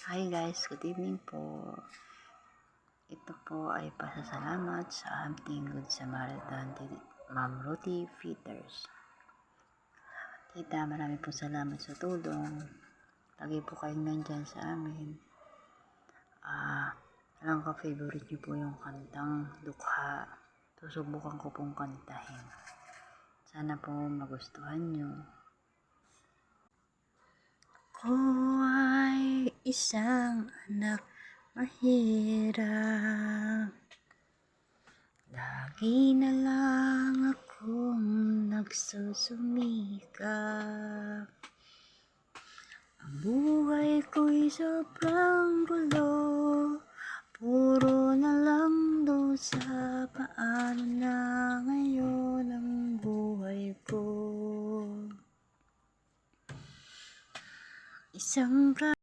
Hi guys, good evening po. Ito po ay pasasalamat sa ating Good Samaritan, Ma'am Ruthie Peters. Tita, marami po salamat sa tulong. Lagi po kayong nandyan sa amin. Alam ko, favorite niyo po yung kantang Dukha. Susubukan ko pong kantahin. Sana po magustuhan niyo. Ako ay isang anak mahirap. Lagi na lang akong nagsusumikap. Ang buhay ko'y sobrang gulo. Puro na lang dusa. Paano na ngayon ang buhay ko? Isang